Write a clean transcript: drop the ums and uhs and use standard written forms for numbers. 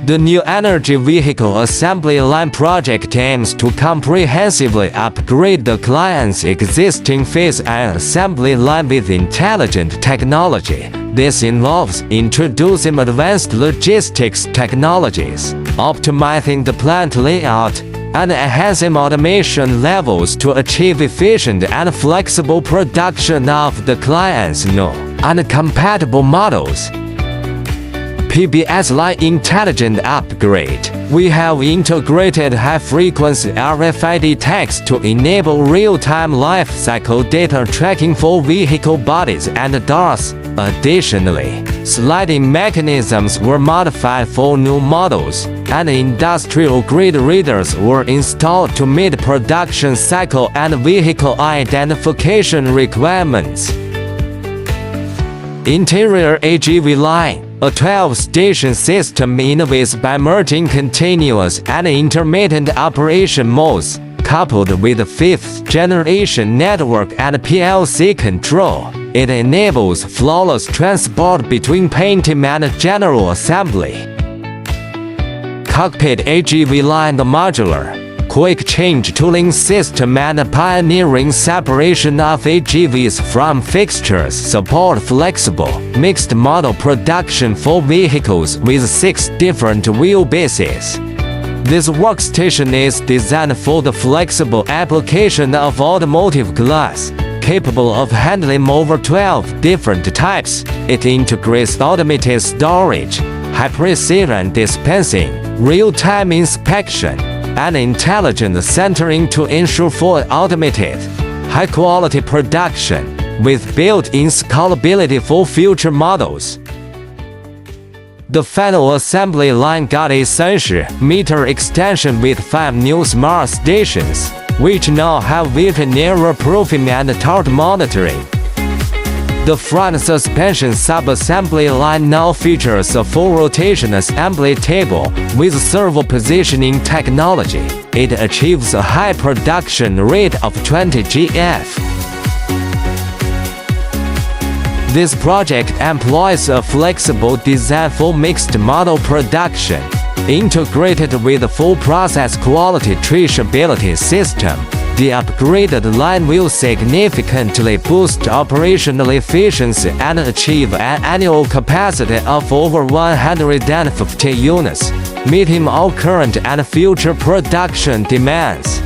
The new energy vehicle assembly line project aims to comprehensively upgrade the client's existing phase and assembly line with intelligent technology. This involves introducing advanced logistics technologies, optimizing the plant layout, and enhancing automation levels to achieve efficient and flexible production of the client's new and compatible models. PBS Line Intelligent Upgrade. We have integrated high-frequency RFID tags to enable real-time life cycle data tracking for vehicle bodies and doors. Additionally, sliding mechanisms were modified for new models, and industrial-grade readers were installed to meet production cycle and vehicle identification requirements. Interior AGV line. A 12-station system innovates by merging continuous and intermittent operation modes, coupled with 5th-generation network and PLC control. It enables flawless transport between paint and general assembly. Cockpit AGV line. The modular, quick change tooling system and pioneering separation of AGVs from fixtures support flexible, mixed model production for vehicles with 6 different wheelbases. This workstation is designed for the flexible application of automotive glass, capable of handling over 12 different types. It integrates automated storage, high-precision dispensing, real-time inspection, and intelligent centering to ensure fully automated, high-quality production, with built-in scalability for future models. The final assembly line got a sensor-meter extension with 5 new smart stations, which now have vision error-proofing and torque monitoring. The front suspension sub-assembly line now features a full rotation assembly table with servo positioning technology. It achieves a high production rate of 20 GF. This project employs a flexible design for mixed model production, integrated with a full process quality traceability system. The upgraded line will significantly boost operational efficiency and achieve an annual capacity of over 150 units, meeting all current and future production demands.